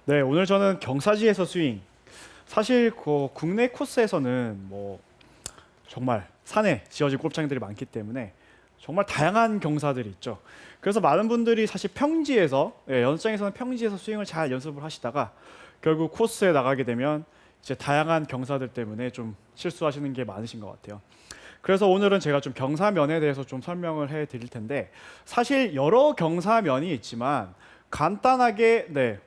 네, 오늘 저는 경사지에서 스윙. 사실 그 국내 코스에서는 뭐 정말 산에 지어진 골프장들이 많기 때문에 정말 다양한 경사들이 있죠. 그래서 많은 분들이 사실 평지에서 연습장에서는 평지에서 스윙을 잘 연습을 하시다가 결국 코스에 나가게 되면 이제 다양한 경사들 때문에 좀 실수하시는 게 많으신 것 같아요. 그래서 오늘은 제가 좀 경사면에 대해서 좀 설명을 해 드릴 텐데 사실 여러 경사면이 있지만 간단하게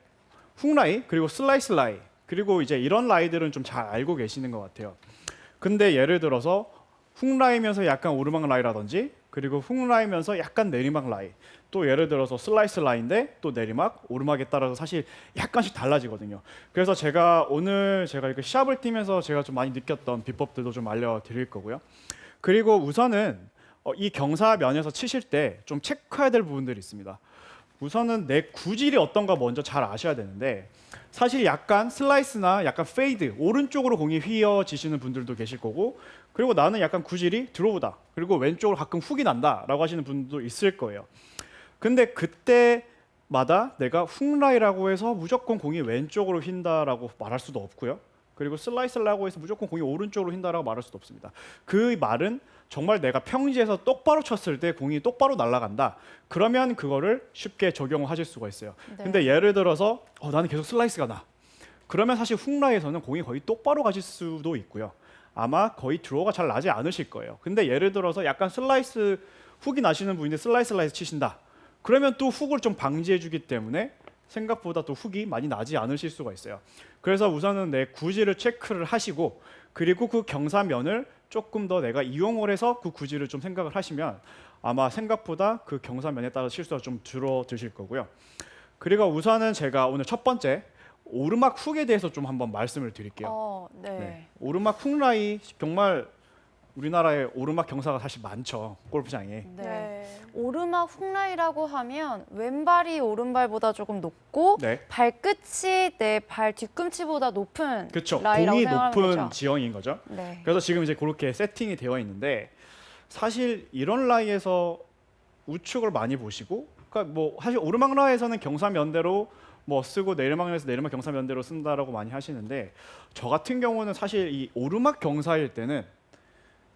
훅라이 그리고 슬라이스 라이 그리고 이제 이런 라이들은 좀 잘 알고 계시는 것 같아요. 근데 예를 들어서 훅라이면서 약간 오르막 라이라든지 그리고 훅라이면서 약간 내리막 라이 또 예를 들어서 슬라이스 라이인데 또 내리막 오르막에 따라서 사실 약간씩 달라지거든요. 그래서 제가 오늘 이렇게 시합을 뛰면서 제가 좀 많이 느꼈던 비법들도 좀 알려드릴 거고요. 그리고 우선은 이 경사면에서 치실 때 좀 체크해야 될 부분들이 있습니다. 우선은 내 구질이 어떤가 먼저 잘 아셔야 되는데 사실 약간 슬라이스나 약간 페이드 오른쪽으로 공이 휘어지시는 분들도 계실 거고 그리고 나는 약간 구질이 드로우다 그리고 왼쪽으로 가끔 훅이 난다 라고 하시는 분도 있을 거예요. 근데 그때마다 내가 훅라이라고 해서 무조건 공이 왼쪽으로 휜다라고 말할 수도 없고요. 그리고 슬라이스라고 해서 무조건 공이 오른쪽으로 휜다라고 말할 수도 없습니다. 그 말은 정말 내가 평지에서 똑바로 쳤을 때 공이 똑바로 날아간다. 그러면 그거를 쉽게 적용하실 수가 있어요. 네. 근데 예를 들어서 나는 계속 슬라이스가 나. 그러면 사실 훅라이에서는 공이 거의 똑바로 가실 수도 있고요. 아마 거의 드로우가 잘 나지 않으실 거예요. 근데 예를 들어서 약간 슬라이스 훅이 나시는 분인데 슬라이스 치신다. 그러면 또 훅을 좀 방지해 주기 때문에 생각보다 또 훅이 많이 나지 않으실 수가 있어요. 그래서 우선은 내 구질을 체크를 하시고 그리고 그 경사면을 조금 더 내가 이용을 해서 그 구질을 좀 생각을 하시면 아마 생각보다 그 경사면에 따라 실수가 좀 줄어드실 거고요. 그리고 우선은 제가 오늘 첫 번째 오르막 훅에 대해서 좀 한번 말씀을 드릴게요. 네. 오르막 훅 라이 정말 우리나라에 오르막 경사가 사실 많죠. 골프장에. 네. 오르막 훅라이라고 하면 왼발이 오른발보다 조금 높고 네. 발끝이 내 발 뒤꿈치보다 높은 그렇죠. 라이라고 공이 생각하면 높은 되죠. 지형인 거죠. 네. 그래서 지금 이제 그렇게 세팅이 되어 있는데 사실 이런 라이에서 우측을 많이 보시고 그러니까 뭐 사실 오르막 라이에서는 경사면대로 뭐 쓰고 내리막에서 내리막 경사면대로 쓴다라고 많이 하시는데 저 같은 경우는 사실 이 오르막 경사일 때는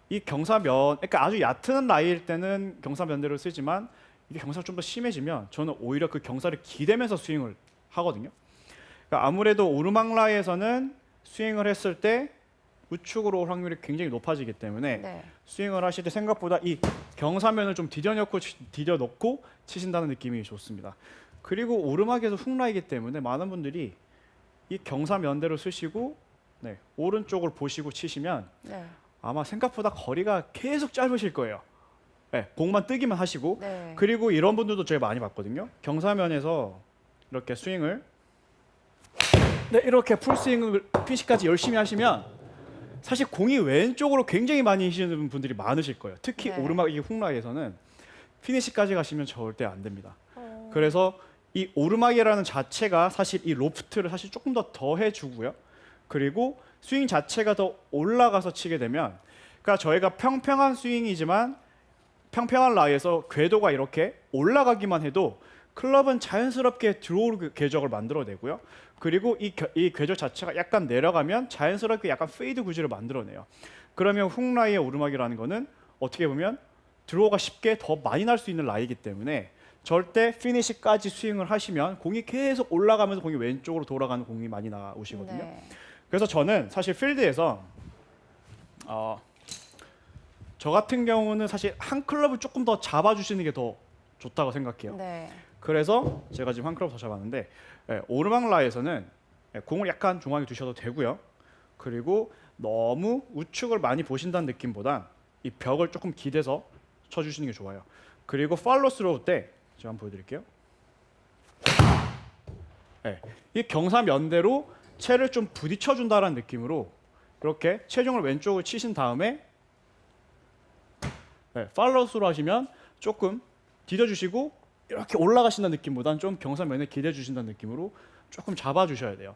이 경사면 그러니까 아주 얕은 라이일 때는 경사면대로 쓰지만 이게 경사가 좀 더 심해지면 저는 오히려 그 경사를 기대면서 스윙을 하거든요. 그러니까 아무래도 오르막 라이에서는 스윙을 했을 때 우측으로 올 확률이 굉장히 높아지기 때문에 네. 스윙을 하실 때 생각보다 이 경사면을 좀 디뎌 놓고 치신다는 느낌이 좋습니다. 그리고 오르막에서 훅라이기 때문에 많은 분들이 이 경사면대로 쓰시고 오른쪽을 보시고 치시면 네. 아마 생각보다 거리가 계속 짧으실 거예요. 공만 뜨기만 하시고 네. 그리고 이런 분들도 제가 많이 봤거든요. 경사면에서 이렇게 스윙을 이렇게 풀스윙을 피니시까지 열심히 하시면 사실 공이 왼쪽으로 굉장히 많이 치시는 분들이 많으실 거예요. 특히 네. 오르막 이 훅라이에서는 피니시까지 가시면 절대 안 됩니다. 어. 그래서 이 오르막이라는 자체가 사실 이 로프트를 사실 조금 더 더해주고요. 그리고 스윙 자체가 더 올라가서 치게 되면 그러니까 저희가 평평한 스윙이지만 평평한 라이에서 궤도가 이렇게 올라가기만 해도 클럽은 자연스럽게 들어오는 궤적을 만들어내고요. 그리고 이 궤적 자체가 약간 내려가면 자연스럽게 약간 페이드 구질을 만들어내요. 그러면 훅라이의 오르막이라는 거는 어떻게 보면 드로우가 쉽게 더 많이 날 수 있는 라이이기 때문에 절대 피니시까지 스윙을 하시면 공이 계속 올라가면서 공이 왼쪽으로 돌아가는 공이 많이 나오시거든요. 네. 그래서 저는 사실 필드에서 저 같은 경우는 사실 한 클럽을 조금 더 잡아주시는 게 더 좋다고 생각해요. 네. 그래서 제가 지금 한 클럽 더 잡았는데 오르막 라이에서는 공을 약간 중앙에 두셔도 되고요. 그리고 너무 우측을 많이 보신다는 느낌보다 이 벽을 조금 기대서 쳐주시는 게 좋아요. 그리고 팔로 스로우 때 제가 한번 보여드릴게요. 이 경사면대로 채를 좀 부딪혀준다는 느낌으로 이렇게 체중을 왼쪽으로 치신 다음에 팔로우스로 하시면 조금 디뎌주시고 이렇게 올라가신다는 느낌보다는 좀 경사면에 기대주신다는 느낌으로 조금 잡아주셔야 돼요.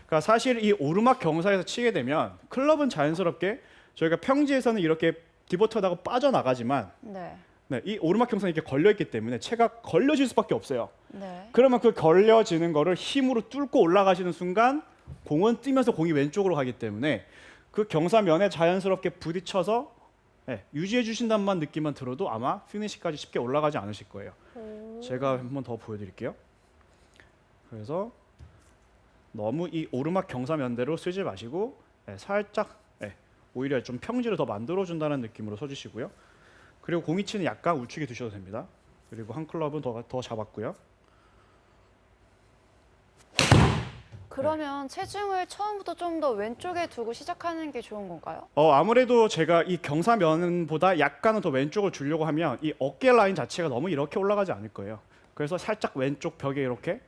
그러니까 사실 이 오르막 경사에서 치게 되면 클럽은 자연스럽게 저희가 평지에서는 이렇게 디버트하다가 빠져나가지만 네. 네, 이 오르막 경사는 이렇게 걸려 있기 때문에 채가 걸려질 수밖에 없어요. 네. 그러면 그 걸려지는 거를 힘으로 뚫고 올라가시는 순간 공은 뛰면서 공이 왼쪽으로 가기 때문에 그 경사면에 자연스럽게 부딪혀서 유지해 주신다는 느낌만 들어도 아마 피니시까지 쉽게 올라가지 않으실 거예요. 제가 한 번 더 보여드릴게요. 그래서 너무 이 오르막 경사면대로 쓰지 마시고 살짝 오히려 좀 평지를 더 만들어준다는 느낌으로 서주시고요. 그리고 공이치는 약간 우측에 두셔도 됩니다. 그리고 한 클럽은 더 잡았고요. 그러면 체중을 처음부터 좀 더 왼쪽에 두고 시작하는 게 좋은 건가요? 아무래도 제가 이 경사면보다 약간은 더 왼쪽을 주려고 하면 이 어깨 라인 자체가 너무 이렇게 올라가지 않을 거예요. 그래서 살짝 왼쪽 벽에 이렇게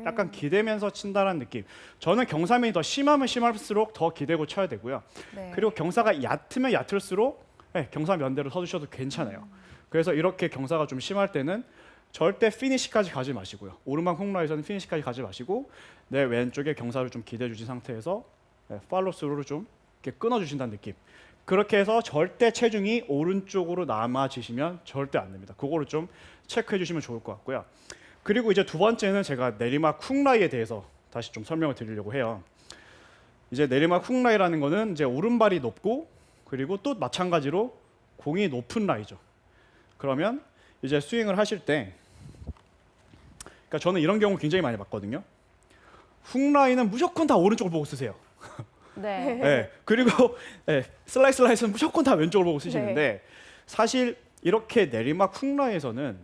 약간 기대면서 친다는 느낌. 저는 경사면이 더 심하면 심할수록 더 기대고 쳐야 되고요. 네. 그리고 경사가 얕으면 얕을수록 경사면대로 서주셔도 괜찮아요. 그래서 이렇게 경사가 좀 심할 때는 절대 피니시까지 가지 마시고요. 오르막 훅라에서는 피니시까지 가지 마시고 내 왼쪽에 경사를 좀 기대해 주신 상태에서 팔로스루를 좀 이렇게 끊어 주신다는 느낌. 그렇게 해서 절대 체중이 오른쪽으로 남아지시면 절대 안 됩니다. 그거를 좀 체크해 주시면 좋을 것 같고요. 그리고 이제 두 번째는 제가 내리막 훅라이에 대해서 다시 좀 설명을 드리려고 해요. 이제 내리막 훅라이라는 거는 이제 오른발이 높고 그리고 또 마찬가지로 공이 높은 라이죠. 그러면 이제 스윙을 하실 때, 그러니까 저는 이런 경우 굉장히 많이 봤거든요. 훅라이는 무조건 다 오른쪽을 보고 쓰세요. 네. 그리고 슬라이스는 무조건 다 왼쪽을 보고 쓰시는데 사실 이렇게 내리막 훅라이에서는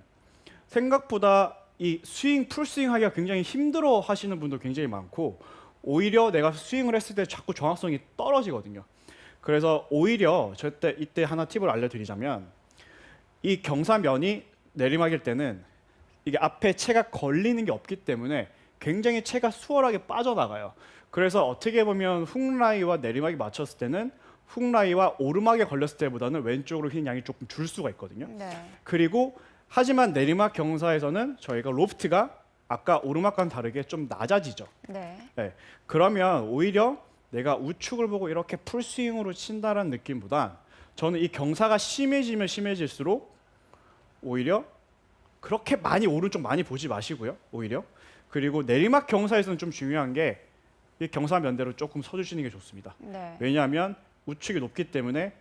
생각보다 이 스윙, 풀스윙 하기가 굉장히 힘들어 하시는 분도 굉장히 많고 오히려 내가 스윙을 했을 때 자꾸 정확성이 떨어지거든요. 그래서 오히려 이때 하나 팁을 알려드리자면 이 경사면이 내리막일 때는 이게 앞에 채가 걸리는 게 없기 때문에 굉장히 채가 수월하게 빠져나가요. 그래서 어떻게 보면 훅라이와 내리막이 맞췄을 때는 훅라이와 오르막에 걸렸을 때보다는 왼쪽으로 휘는 양이 조금 줄 수가 있거든요. 네. 그리고 하지만 내리막 경사에서는 저희가 로프트가 아까 오르막과는 다르게 좀 낮아지죠. 네. 그러면 오히려 내가 우측을 보고 이렇게 풀스윙으로 친다는 느낌보다 저는 이 경사가 심해지면 심해질수록 오히려 그렇게 많이 오른쪽 많이 보지 마시고요. 오히려 그리고 내리막 경사에서는 좀 중요한 게 이 경사면대로 조금 서주시는 게 좋습니다. 네. 왜냐하면 우측이 높기 때문에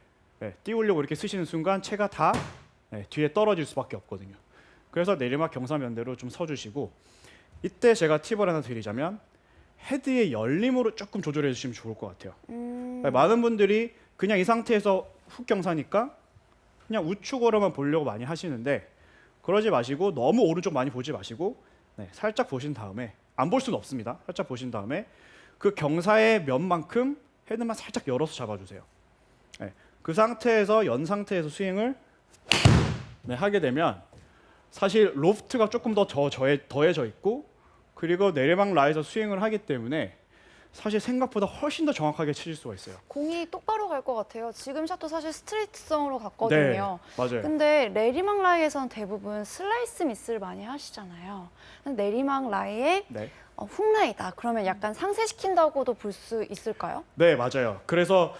띄우려고 이렇게 쓰시는 순간 채가 다 뒤에 떨어질 수밖에 없거든요. 그래서 내리막 경사면대로 좀 서주시고 이때 제가 팁을 하나 드리자면 헤드의 열림으로 조금 조절해 주시면 좋을 것 같아요. 많은 분들이 그냥 이 상태에서 훅 경사니까 그냥 우측으로만 보려고 많이 하시는데 그러지 마시고 너무 오른쪽 많이 보지 마시고 살짝 보신 다음에 안 볼 수는 없습니다. 살짝 보신 다음에 그 경사의 면만큼 헤드만 살짝 열어서 잡아주세요. 그 상태에서 연 상태에서 스윙을 하게 되면 사실 로프트가 조금 더 더해져 있고 그리고 내리막 라이에서 스윙을 하기 때문에 사실 생각보다 훨씬 더 정확하게 치실 수가 있어요. 공이 똑바로 갈 것 같아요. 지금 샷도 사실 스트레이트성으로 갔거든요. 맞아요. 근데 내리막 라이에서는 대부분 슬라이스 미스를 많이 하시잖아요. 근데 내리막 라이에 훅라이다. 그러면 약간 상쇄시킨다고도 볼 수 있을까요? 네, 맞아요. 그래서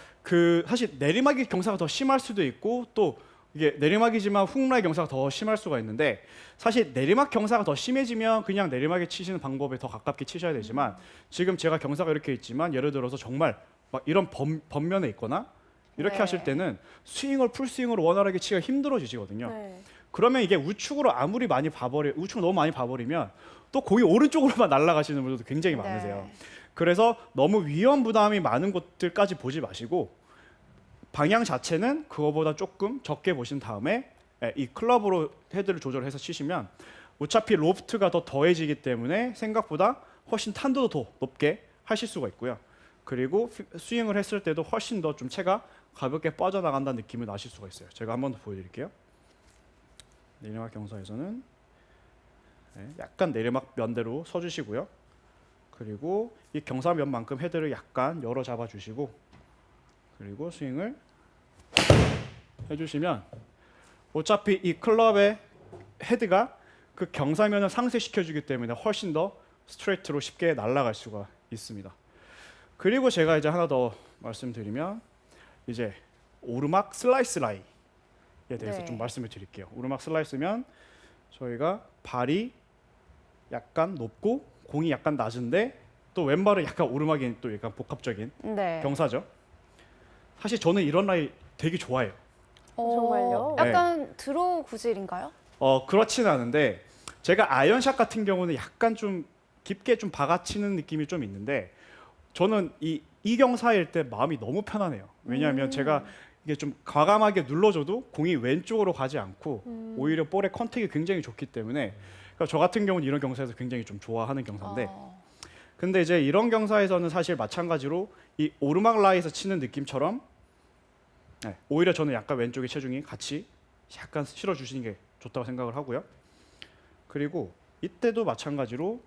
사실 내리막이 경사가 더 심할 수도 있고 또 이게 내리막이지만 훅라이 경사가 더 심할 수가 있는데 사실 내리막 경사가 더 심해지면 그냥 내리막에 치시는 방법에 더 가깝게 치셔야 되지만 지금 제가 경사가 이렇게 있지만 예를 들어서 정말 막 이런 범면에 있거나 이렇게 하실 때는 스윙을 풀스윙으로 원활하게 치기가 힘들어지시거든요. 그러면 이게 우측으로 우측을 너무 많이 봐버리면 또 공이 오른쪽으로만 날아가시는 분들도 굉장히 많으세요. 그래서 너무 위험 부담이 많은 곳들까지 보지 마시고 방향 자체는 그거보다 조금 적게 보신 다음에 이 클럽으로 헤드를 조절해서 치시면 어차피 로프트가 더 더해지기 때문에 생각보다 훨씬 탄도도 더 높게 하실 수가 있고요. 그리고 스윙을 했을 때도 훨씬 더 좀 채가 가볍게 빠져나간다는 느낌을 나실 수가 있어요. 제가 한 번 더 보여드릴게요. 내리막 경사에서는 약간 내리막 면대로 서주시고요. 그리고 이 경사면만큼 헤드를 약간 열어 잡아 주시고 그리고 스윙을 해주시면 어차피 이 클럽의 헤드가 그 경사면을 상쇄시켜주기 때문에 훨씬 더 스트레이트로 쉽게 날아갈 수가 있습니다. 그리고 제가 이제 하나 더 말씀드리면 이제 오르막 슬라이스 라이 대해서 네. 좀 말씀을 드릴게요. 오르막 슬라이스면 저희가 발이 약간 높고 공이 약간 낮은데 또 왼발은 약간 오르막이 또 약간 복합적인 네. 경사죠. 사실 저는 이런 라이 되게 좋아해요. 정말요? 약간 드로우 구질인가요? 그렇지는 않은데 제가 아이언샷 같은 경우는 약간 좀 깊게 좀 박아치는 느낌이 좀 있는데 저는 이 경사일 때 마음이 너무 편하네요. 왜냐하면 제가 이게 좀 과감하게 눌러줘도 공이 왼쪽으로 가지 않고 오히려 볼의 컨택이 굉장히 좋기 때문에 그러니까 저 같은 경우는 이런 경사에서 굉장히 좀 좋아하는 경사인데 근데 이제 이런 경사에서는 사실 마찬가지로 이 오르막 라이에서 치는 느낌처럼 오히려 저는 약간 왼쪽에 체중이 같이 약간 실어주시는 게 좋다고 생각을 하고요. 그리고 이때도 마찬가지로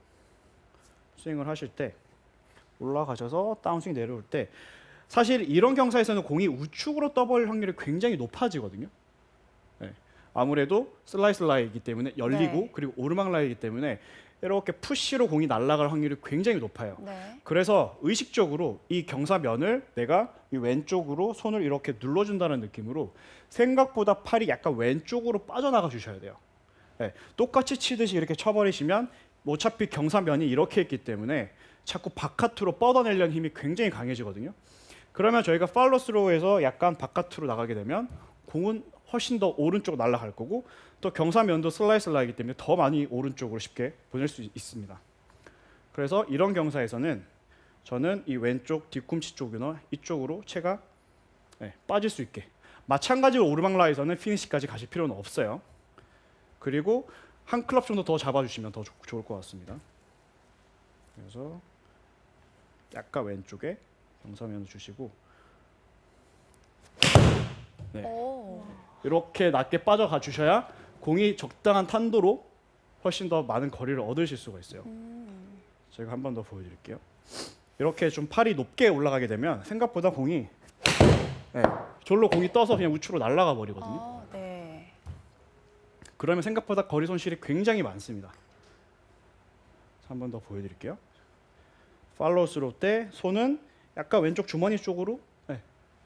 스윙을 하실 때 올라가셔서 다운스윙 내려올 때 사실 이런 경사에서는 공이 우측으로 떠버릴 확률이 굉장히 높아지거든요. 아무래도 슬라이스 라이이기 때문에 열리고 네. 그리고 오르막 라이이기 때문에 이렇게 푸시로 공이 날아갈 확률이 굉장히 높아요. 네. 그래서 의식적으로 이 경사면을 내가 이 왼쪽으로 손을 이렇게 눌러준다는 느낌으로 생각보다 팔이 약간 왼쪽으로 빠져나가 주셔야 돼요. 똑같이 치듯이 이렇게 쳐버리시면 어차피 경사면이 이렇게 있기 때문에 자꾸 바깥으로 뻗어내려는 힘이 굉장히 강해지거든요. 그러면 저희가 팔로스로우에서 약간 바깥으로 나가게 되면 공은 훨씬 더 오른쪽 날아갈 거고 또 경사면도 슬라이스 라이기 때문에 더 많이 오른쪽으로 쉽게 보낼 수 있습니다. 그래서 이런 경사에서는 저는 이 왼쪽 뒤꿈치 쪽이나 이쪽으로 채가 빠질 수 있게 마찬가지로 오르막 라이에서는 피니시까지 가실 필요는 없어요. 그리고 한 클럽 정도 더 잡아주시면 더 좋을 것 같습니다. 그래서 약간 왼쪽에 경사면을 주시고 이렇게 낮게 빠져가 주셔야 공이 적당한 탄도로 훨씬 더 많은 거리를 얻으실 수가 있어요. 제가 한 번 더 보여드릴게요. 이렇게 좀 팔이 높게 올라가게 되면 생각보다 공이 절로 공이 떠서 그냥 우측으로 날아가 버리거든요. 네. 그러면 생각보다 거리 손실이 굉장히 많습니다. 한 번 더 보여드릴게요. 팔로우 스로 때 손은 약간 왼쪽 주머니 쪽으로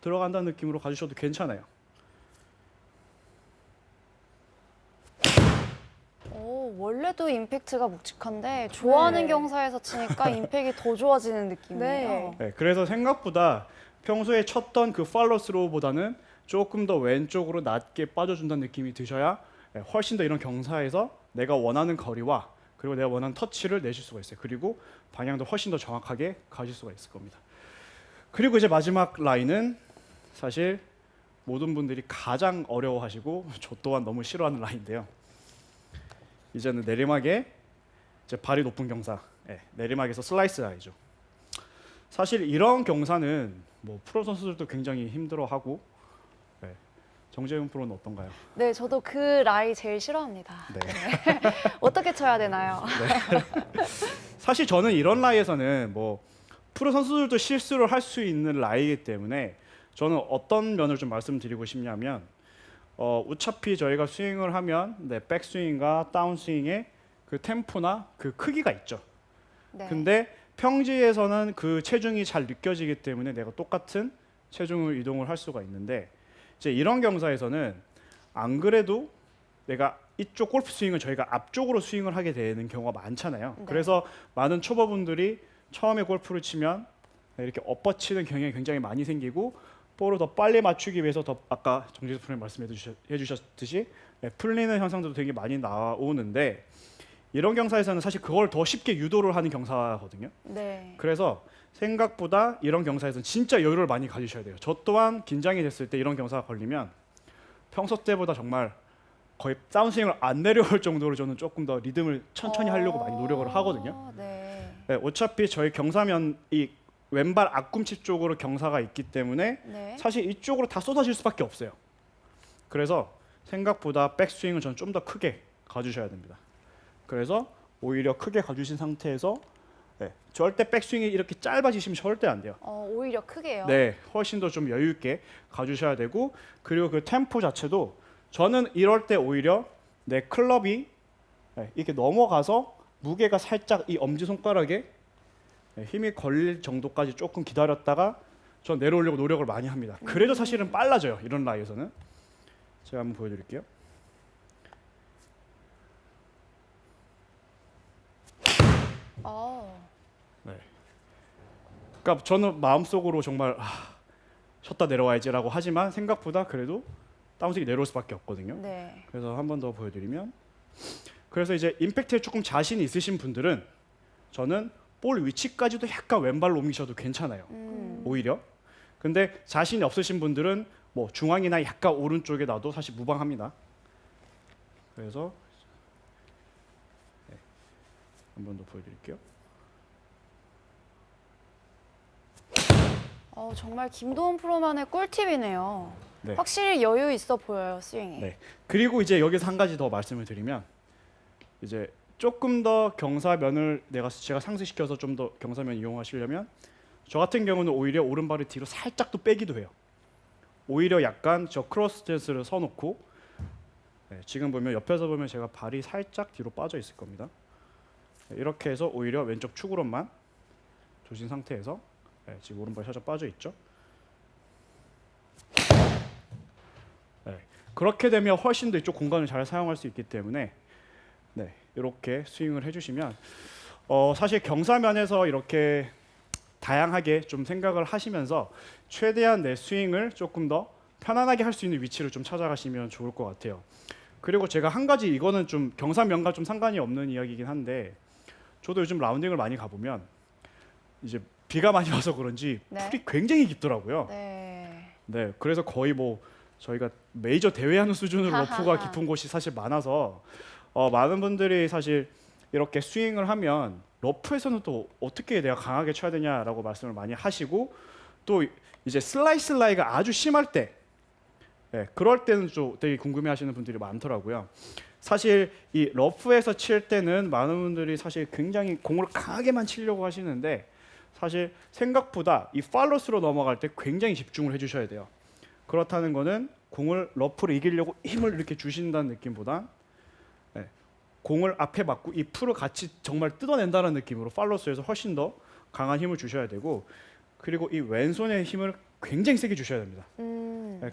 들어간다는 느낌으로 가주셔도 괜찮아요. 원래도 임팩트가 묵직한데 좋아하는 네. 경사에서 치니까 임팩이 더 좋아지는 느낌이에요. 그래서 생각보다 평소에 쳤던 그 팔로우 스로우보다는 조금 더 왼쪽으로 낮게 빠져준다는 느낌이 드셔야 훨씬 더 이런 경사에서 내가 원하는 거리와 그리고 내가 원하는 터치를 내실 수가 있어요. 그리고 방향도 훨씬 더 정확하게 가실 수가 있을 겁니다. 그리고 이제 마지막 라인은 사실 모든 분들이 가장 어려워하시고 저 또한 너무 싫어하는 라인인데요. 이제는 내리막에 이제 발이 높은 경사, 내리막에서 슬라이스 라이죠. 사실 이런 경사는 뭐 프로 선수들도 굉장히 힘들어하고 정재훈 프로는 어떤가요? 네, 저도 그 라이 제일 싫어합니다. 어떻게 쳐야 되나요? 사실 저는 이런 라이에서는 뭐 프로 선수들도 실수를 할 수 있는 라이이기 때문에 저는 어떤 면을 좀 말씀드리고 싶냐면 어차피 저희가 스윙을 하면 백스윙과 다운스윙의 그 템포나 그 크기가 있죠. 네. 근데 평지에서는 그 체중이 잘 느껴지기 때문에 내가 똑같은 체중을 이동을 할 수가 있는데 이제 이런 경사에서는 안 그래도 내가 이쪽 골프 스윙은 저희가 앞쪽으로 스윙을 하게 되는 경우가 많잖아요. 네. 그래서 많은 초보분들이 처음에 골프를 치면 이렇게 엎어치는 경향이 굉장히 많이 생기고 볼을 더 빨리 맞추기 위해서 더 아까 정재수 프로님 말씀해 주셨듯이 풀리는 현상도 되게 많이 나오는데 이런 경사에서는 사실 그걸 더 쉽게 유도를 하는 경사거든요. 네. 그래서 생각보다 이런 경사에서는 진짜 여유를 많이 가지셔야 돼요. 저 또한 긴장이 됐을 때 이런 경사가 걸리면 평소 때보다 정말 거의 다운스윙을 안 내려올 정도로 저는 조금 더 리듬을 천천히 하려고 많이 노력을 하거든요. 네. 어차피 저희 경사면 이 왼발 앞꿈치 쪽으로 경사가 있기 때문에 네. 사실 이쪽으로 다 쏟아질 수밖에 없어요. 그래서 생각보다 백스윙은 저는 좀 더 크게 가주셔야 됩니다. 그래서 오히려 크게 가주신 상태에서 절대 백스윙이 이렇게 짧아지시면 절대 안 돼요. 오히려 크게요. 네, 훨씬 더 좀 여유 있게 가주셔야 되고 그리고 그 템포 자체도 저는 이럴 때 오히려 내 클럽이 이렇게 넘어가서 무게가 살짝 이 엄지 손가락에 힘이 걸릴 정도까지 조금 기다렸다가 전 내려오려고 노력을 많이 합니다. 그래도 사실은 빨라져요. 이런 라이에서는. 제가 한번 보여드릴게요. 네. 그러니까 저는 마음속으로 정말 쳤다 내려와야지라고 하지만 생각보다 그래도 다운스윙이 내려올 수밖에 없거든요. 네. 그래서 한 번 더 보여드리면, 그래서 이제 임팩트에 조금 자신이 있으신 분들은 저는 볼 위치까지도 약간 왼발로 옮기셔도 괜찮아요. 오히려. 근데 자신이 없으신 분들은 뭐 중앙이나 약간 오른쪽에 놔도 사실 무방합니다. 그래서 한 번 더 보여드릴게요. 정말 김도훈 프로만의 꿀팁이네요. 네. 확실히 여유 있어 보여요, 스윙이. 네. 그리고 이제 여기서 한 가지 더 말씀을 드리면, 이제 조금 더 경사면을 제가 상쇄시켜서 좀 더 경사면 이용하시려면, 저 같은 경우는 오히려 오른발을 뒤로 살짝 또 빼기도 해요. 오히려 약간 저 크로스 스탠스를 서놓고, 지금 보면 옆에서 보면 제가 발이 살짝 뒤로 빠져 있을 겁니다. 이렇게 해서 오히려 왼쪽 축으로만 조신 상태에서, 지금 오른발이 살짝 빠져 있죠. 그렇게 되면 훨씬 더 이쪽 공간을 잘 사용할 수 있기 때문에 이렇게 스윙을 해주시면, 사실 경사면에서 이렇게 다양하게 좀 생각을 하시면서 최대한 내 스윙을 조금 더 편안하게 할 수 있는 위치를 좀 찾아가시면 좋을 것 같아요. 그리고 제가 한 가지, 이거는 좀 경사면과 좀 상관이 없는 이야기이긴 한데, 저도 요즘 라운딩을 많이 가보면 이제 비가 많이 와서 그런지 풀이 굉장히 깊더라고요. 네, 그래서 거의 뭐 저희가 메이저 대회하는 수준으로 러프가 깊은 곳이 사실 많아서 많은 분들이 사실 이렇게 스윙을 하면 러프에서는 또 어떻게 내가 강하게 쳐야 되냐라고 말씀을 많이 하시고, 또 이제 슬라이스 라이가 아주 심할 때, 그럴 때는 좀 되게 궁금해하시는 분들이 많더라고요. 사실 이 러프에서 칠 때는 많은 분들이 사실 굉장히 공을 강하게만 치려고 하시는데, 사실 생각보다 이 팔로스로 넘어갈 때 굉장히 집중을 해주셔야 돼요. 그렇다는 거는 공을 러프를 이기려고 힘을 이렇게 주신다는 느낌보다 공을 앞에 맞고 이 풀을 같이 정말 뜯어낸다는 느낌으로 팔로스에서 훨씬 더 강한 힘을 주셔야 되고, 그리고 이 왼손의 힘을 굉장히 세게 주셔야 됩니다.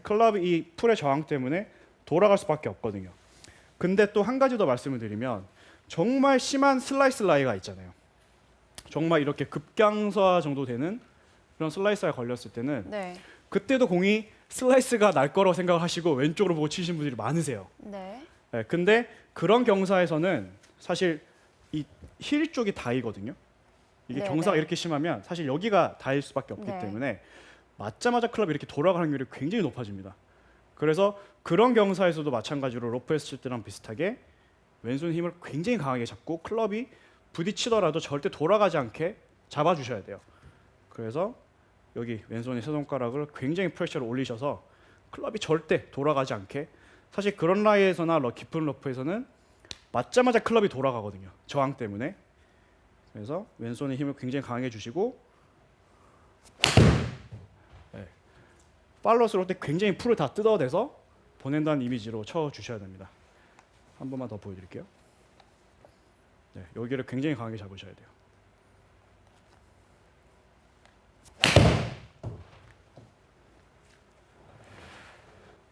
클럽이 이 풀의 저항 때문에 돌아갈 수밖에 없거든요. 근데 또 한 가지 더 말씀을 드리면, 정말 심한 슬라이스 라이가 있잖아요. 정말 이렇게 급경사 정도 되는 그런 슬라이스가 걸렸을 때는 그때도 공이 슬라이스가 날 거라고 생각을 하시고 왼쪽으로 보고 치시는 분들이 많으세요. 근데 그런 경사에서는 사실 이 힐 쪽이 다이거든요. 이게 경사가 이렇게 심하면 사실 여기가 다일 수밖에 없기 때문에 맞자마자 클럽이 이렇게 돌아갈 확률이 굉장히 높아집니다. 그래서 그런 경사에서도 마찬가지로 러프에서 칠 때랑 비슷하게 왼손 힘을 굉장히 강하게 잡고 클럽이 부딪히더라도 절대 돌아가지 않게 잡아주셔야 돼요. 그래서 여기 왼손의 세 손가락을 굉장히 프레셔를 올리셔서 클럽이 절대 돌아가지 않게, 사실 그런 라이에서나 깊은 러프에서는 맞자마자 클럽이 돌아가거든요. 저항 때문에. 그래서 왼손의 힘을 굉장히 강하게 주시고, 팔로스로 때 굉장히 풀을 다 뜯어내서 보낸다는 이미지로 쳐주셔야 됩니다. 한 번만 더 보여드릴게요. 여기를 굉장히 강하게 잡으셔야 돼요.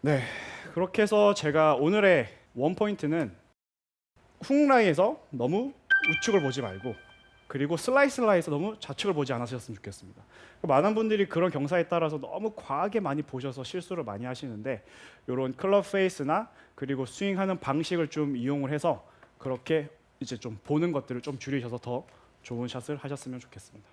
네, 그렇게 해서 제가 오늘의 원포인트는 훅라이에서 너무 우측을 보지 말고, 그리고 슬라이스 라이에서 너무 좌측을 보지 않으셨으면 좋겠습니다. 많은 분들이 그런 경사에 따라서 너무 과하게 많이 보셔서 실수를 많이 하시는데, 이런 클럽 페이스나 그리고 스윙하는 방식을 좀 이용을 해서 그렇게 이제 좀 보는 것들을 좀 줄이셔서 더 좋은 샷을 하셨으면 좋겠습니다.